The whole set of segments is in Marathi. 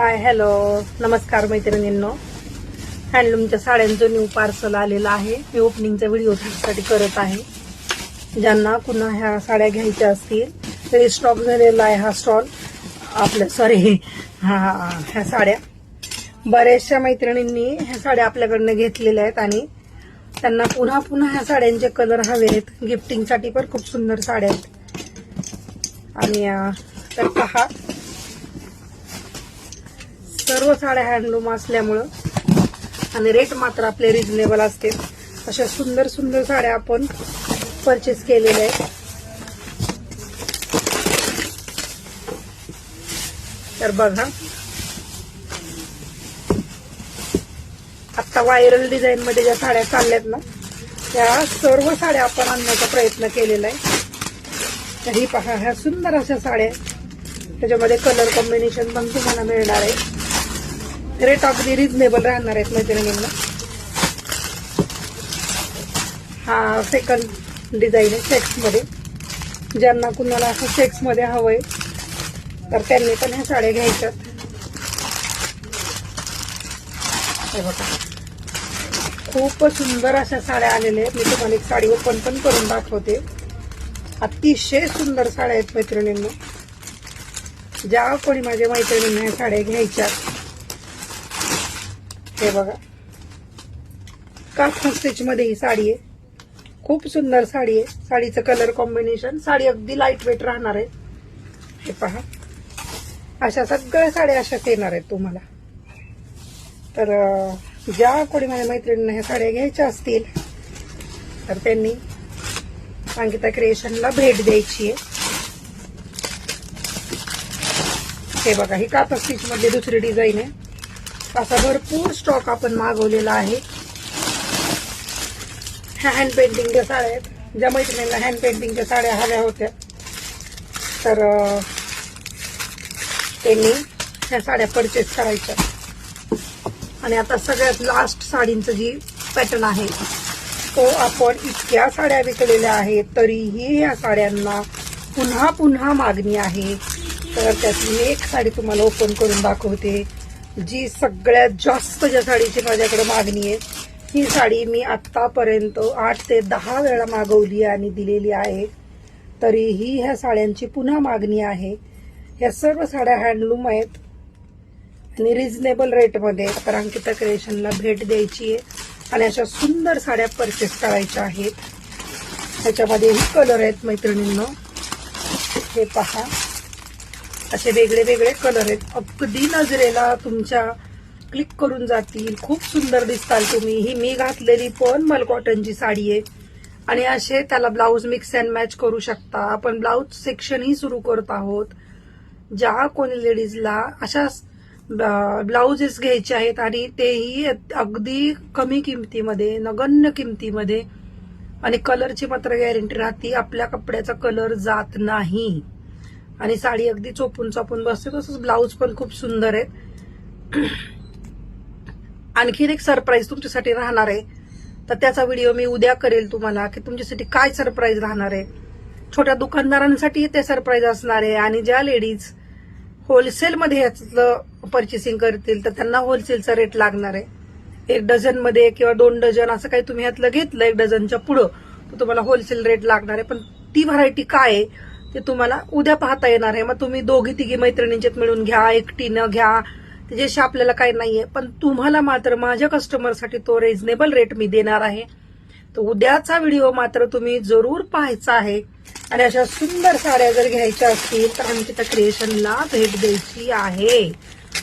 हाय हॅलो नमस्कार मैत्रिणींनो. हँडलूमच्या साड्यांचं न्यू पार्सल आलेलं आहे. मी ओपनिंगचा व्हिडिओ तुमच्यासाठी करत आहे. ज्यांना पुन्हा ह्या साड्या घ्यायच्या असतील तरी स्टॉक झालेला आहे हा स्टॉल ह्या साड्या बऱ्याचशा मैत्रिणींनी ह्या साड्या आपल्याकडनं घेतलेल्या आहेत आणि त्यांना पुन्हा पुन्हा ह्या साड्यांचे कलर हवे आहेत. गिफ्टिंगसाठी पण खूप सुंदर साड्या आहेत. आणि तर पहा, सर्व साड्या हँडलूम असल्यामुळं आणि रेट मात्र आपले रिजनेबल असते. अशा सुंदर सुंदर साड्या आपण परचेस केलेल्या आहेत. तर बघा, आता व्हायरल डिझाईन मध्ये ज्या साड्या चालल्यात ना, त्या सर्व साड्या आपण आणण्याचा प्रयत्न केलेला आहे. तर ही पहा, ह्या सुंदर अशा साड्या, त्याच्यामध्ये कलर कॉम्बिनेशन पण तुम्हाला मिळणार आहे. रेट अगदी रिजनेबल राहणार आहेत मैत्रिणींना. हा सेकंड डिझाईन आहे चेक्स मध्ये. ज्यांना कुणाला असं चेक्स मध्ये हवंय तर त्यांनी पण ह्या साड्या घ्यायच्यात. हे बघा, खूप सुंदर अशा साड्या आलेल्या आहेत. मी तुम्हाला एक साडी ओपन पण करून दाखवते. अतिशय सुंदर साड्या आहेत मैत्रिणींना. ज्या कोणी माझ्या मैत्रिणींना ह्या साड्या घ्यायच्या, हे बघा, काठा स्टिच मध्ये ही साडी आहे. खूप सुंदर साडी आहे. साडीचं कलर कॉम्बिनेशन, साडी अगदी लाईट वेट राहणार आहे. हे पहा, अशा सगळ्या साड्या अशाच येणार आहेत तुम्हाला. तर ज्या कोणी माझ्या मैत्रिणींना ह्या साड्या घ्यायच्या असतील तर त्यांनी अंकिता क्रिएशनला भेट द्यायची आहे. हे बघा, ही काठा स्टिच मध्ये दुसरी डिझाईन आहे. असा भरपूर स्टॉक आपण मागवलेला आहे. ह्या हँड पेंटिंगच्या साड्या आहेत. ज्या मैत्रिणींना हँड पेंटिंगच्या साड्या हव्या होत्या तर त्यांनी ह्या साड्या परचेस करायच्या. आणि आता सगळ्यात लास्ट साडींचं जी पॅटर्न आहे तो आपण इतक्या साड्या विकलेल्या आहेत तरीही ह्या साड्यांना पुन्हा पुन्हा मागणी आहे. तर त्यातली एक साडी तुम्हाला ओपन करून दाखवते, जी सगळ्यात जास्त ज्या साडीची माझ्याकडे मागणी आहे. ही साडी मी आतापर्यंत 8 ते 10 वेळा मागवली आणि दिलेली आहे, तरीही ह्या साड्यांची पुन्हा मागणी आहे. ह्या सर्व साड्या हँडलूम आहेत आणि रिजनेबल रेटमध्ये. तर अंकिता क्रिएशनला भेट द्यायची आहे आणि अशा सुंदर साड्या परचेस करायच्या आहेत. ह्याच्यामध्येही कलर आहेत मैत्रिणींनो. हे पहा, असे वेगळे वेगळे कलर आहेत. अगदी नजरेला तुमच्या क्लिक करून जातील. खूप सुंदर दिसताल तुम्ही. ही मी घातलेली पण मल कॉटनची साडी आहे आणि असे त्याला ब्लाऊज मिक्स अँड मॅच करू शकता. आपण ब्लाऊज सेक्शन ही सुरू करत आहोत. ज्या कोणी लेडीजला अशा ब्लाउजेस घ्यायचे आहेत आणि तेही अगदी कमी किमतीमध्ये, नगण्य किमतीमध्ये, आणि कलरची मात्र गॅरंटी राहते. आपल्या कपड्याचा कलर जात नाही आणि साडी अगदी चोपून चापून बसते. तसंच ब्लाऊज पण खूप सुंदर आहेत. आणखीन एक सरप्राईज तुमच्यासाठी राहणार आहे. तर त्याचा व्हिडिओ मी उद्या करेल तुम्हाला, की तुमच्यासाठी काय सरप्राईज राहणार आहे. छोट्या दुकानदारांसाठी ते सरप्राईज असणार आहे. आणि ज्या लेडीज होलसेलमध्ये ह्याचं परचेसिंग करतील तर त्यांना होलसेलचा रेट लागणार आहे. 1 डझन मध्ये किंवा 2 डझन असं काही तुम्ही ह्यातलं घेतलं 1 डझनच्या पुढं तर तुम्हाला होलसेल रेट लागणार आहे. पण ती व्हरायटी काय आहे ते तुम्हाला उद्या पाहता येणार आहे. मग तुम्ही दोघी तिघी मैत्रिणींच्यात मिळून घ्या, एकटीनं घ्या, त्याच्याशी आपल्याला काही नाहीये. पण तुम्हाला मात्र माझ्या कस्टमरसाठी तो रिजनेबल रेट मी देणार आहे. तर उद्याचा व्हिडिओ मात्र तुम्ही जरूर पाहायचा आहे. आणि अशा सुंदर साड्या जर घ्यायच्या असतील तर अंकिता क्रिएशनला भेट द्यायची आहे.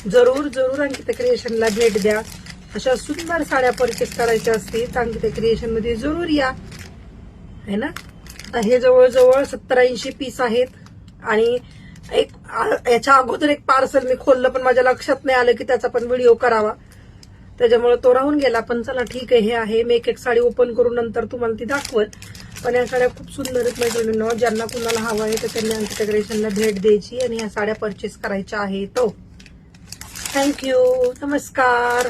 जरूर जरूर अंकिता क्रिएशनला भेट द्या. अशा सुंदर साड्या परचेस करायच्या असतील तर अंकिता क्रिएशन मध्ये जरूर या, है ना. हे जवळजवळ 70-80 पीस आहेत. आणि एक याच्या अगोदर एक पार्सल मी खोललं पण माझ्या लक्षात नाही आलं की त्याचा पण व्हिडिओ करावा, त्याच्यामुळे तो राहून गेला. पण चला ठीक आहे, हे आहे. मी एक साडी ओपन करून नंतर तुम्हाला ती दाखवल. पण या साड्या खूप सुंदर आहेत मैत्रिणींनो. ज्यांना कुणाला हवं आहे तर त्यांनी अंकिता क्रिएशनला भेट द्यायची आणि ह्या साड्या परचेस करायच्या आहेत. थँक्यू. नमस्कार.